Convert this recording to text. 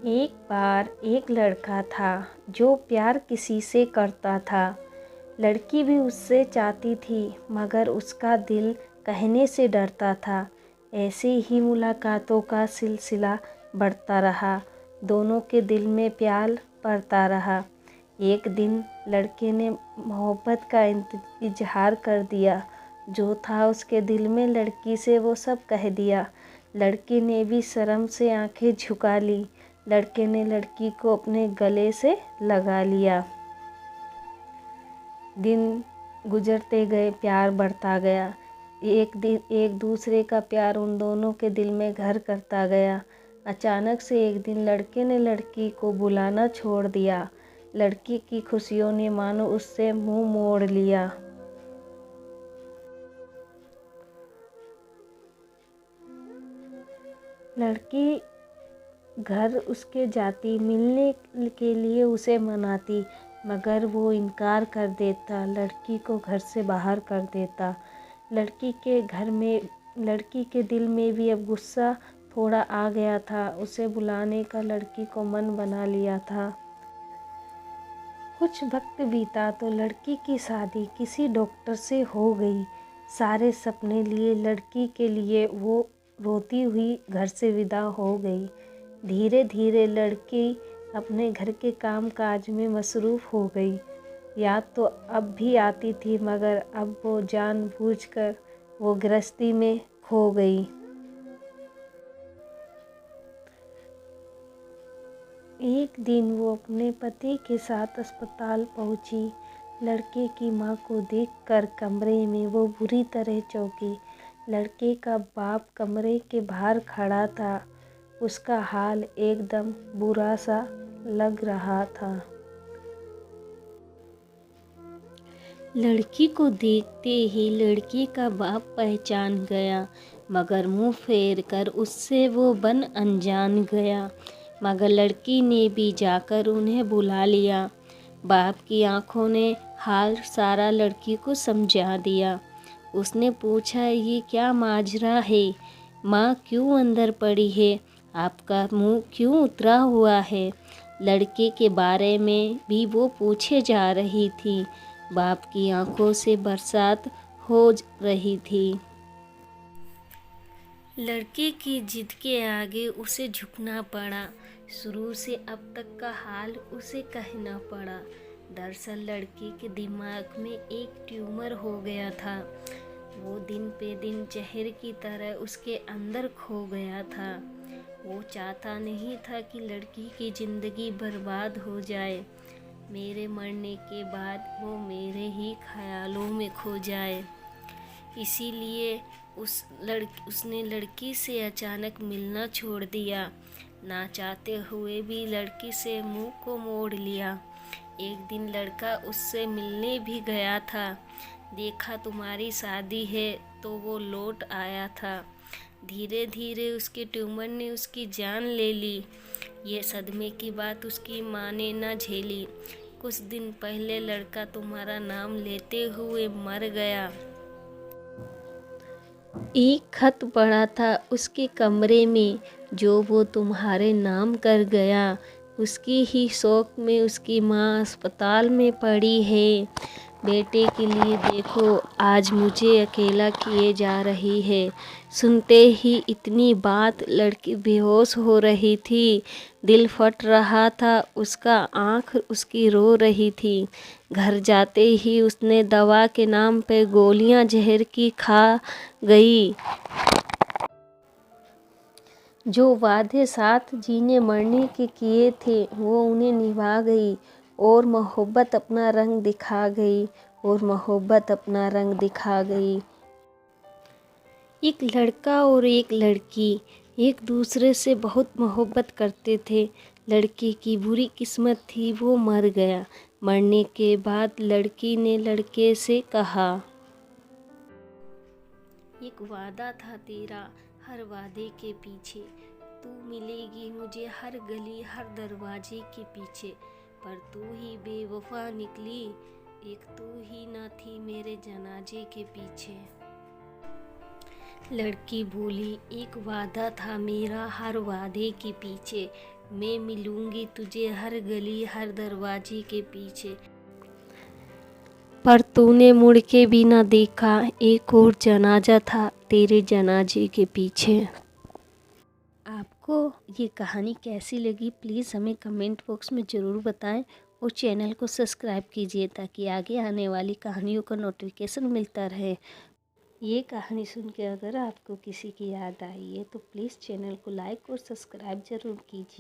एक बार एक लड़का था जो प्यार किसी से करता था। लड़की भी उससे चाहती थी मगर उसका दिल कहने से डरता था। ऐसे ही मुलाकातों का सिलसिला बढ़ता रहा। दोनों के दिल में प्यार बढ़ता रहा। एक दिन लड़के ने मोहब्बत का इजहार कर दिया। जो था उसके दिल में लड़की से वो सब कह दिया। लड़की ने भी शर्म से आंखें झुका ली। लड़के ने लड़की को अपने गले से लगा लिया। दिन गुजरते गए, प्यार बढ़ता गया। एक दिन एक दूसरे का प्यार उन दोनों के दिल में घर करता गया। अचानक से एक दिन लड़के ने लड़की को बुलाना छोड़ दिया। लड़की की खुशियों ने मानो उससे मुंह मोड़ लिया। लड़की घर उसके जाती, मिलने के लिए उसे मनाती, मगर वो इनकार कर देता, लड़की को घर से बाहर कर देता। लड़की के दिल में भी अब गुस्सा थोड़ा आ गया था। उसे बुलाने का लड़की को मन बना लिया था। कुछ वक्त बीता तो लड़की की शादी किसी डॉक्टर से हो गई। सारे सपने लिए लड़की के लिए वो रोती हुई घर से विदा हो गई। धीरे धीरे लड़की अपने घर के काम काज में मसरूफ़ हो गई। याद तो अब भी आती थी मगर अब वो जानबूझकर वो गृहस्थी में खो गई। एक दिन वो अपने पति के साथ अस्पताल पहुंची। लड़के की मां को देखकर कमरे में वो बुरी तरह चौंकी। लड़के का बाप कमरे के बाहर खड़ा था। उसका हाल एकदम बुरा सा लग रहा था। लड़की को देखते ही लड़की का बाप पहचान गया, मगर मुंह फेर कर उससे वो बन अनजान गया। मगर लड़की ने भी जाकर उन्हें बुला लिया। बाप की आंखों ने हाल सारा लड़की को समझा दिया। उसने पूछा, ये क्या माजरा है? माँ क्यों अंदर पड़ी है? आपका मुंह क्यों उतरा हुआ है? लड़के के बारे में भी वो पूछे जा रही थी। बाप की आंखों से बरसात हो रही थी। लड़के की जिद के आगे उसे झुकना पड़ा। शुरू से अब तक का हाल उसे कहना पड़ा। दरअसल लड़की के दिमाग में एक ट्यूमर हो गया था। वो दिन पे दिन जहर की तरह उसके अंदर खो गया था। वो चाहता नहीं था कि लड़की की ज़िंदगी बर्बाद हो जाए। मेरे मरने के बाद वो मेरे ही ख्यालों में खो जाए। इसीलिए उसने लड़की से अचानक मिलना छोड़ दिया। ना चाहते हुए भी लड़की से मुंह को मोड़ लिया। एक दिन लड़का उससे मिलने भी गया था। देखा तुम्हारी शादी है तो वो लौट आया था। धीरे धीरे उसके ट्यूमर ने उसकी जान ले ली। ये सदमे की बात उसकी माँ ने न झेली। कुछ दिन पहले लड़का तुम्हारा नाम लेते हुए मर गया। एक खत पड़ा था उसके कमरे में जो वो तुम्हारे नाम कर गया। उसकी ही शोक में उसकी माँ अस्पताल में पड़ी है। बेटे के लिए देखो आज मुझे अकेला किए जा रही है। सुनते ही इतनी बात लड़की बेहोश हो रही थी। दिल फट रहा था उसका, आँख उसकी रो रही थी। घर जाते ही उसने दवा के नाम पे गोलियां जहर की खा गई। जो वादे साथ जीने मरने के किए थे वो उन्हें निभा गई और मोहब्बत अपना रंग दिखा गई। एक लड़का और एक लड़की एक दूसरे से बहुत मोहब्बत करते थे। लड़के की बुरी किस्मत थी, वो मर गया। मरने के बाद लड़की ने लड़के से कहा, एक वादा था तेरा, हर वादे के पीछे तू मिलेगी मुझे, हर गली हर दरवाजे के पीछे, पर तू ही बेवफा निकली, एक तू ही ना थी मेरे जनाजे के पीछे। लड़की बोली, एक वादा था मेरा, हर वादे के पीछे मैं मिलूंगी तुझे हर गली हर दरवाजे के पीछे। पर तूने मुड़ के भी ना देखा, एक और जनाजा था तेरे जनाजे के पीछे। आपको ये कहानी कैसी लगी प्लीज़ हमें कमेंट बॉक्स में ज़रूर बताएं और चैनल को सब्सक्राइब कीजिए ताकि आगे आने वाली कहानियों का नोटिफिकेशन मिलता रहे। ये कहानी सुन के अगर आपको किसी की याद आई है तो प्लीज़ चैनल को लाइक और सब्सक्राइब ज़रूर कीजिए।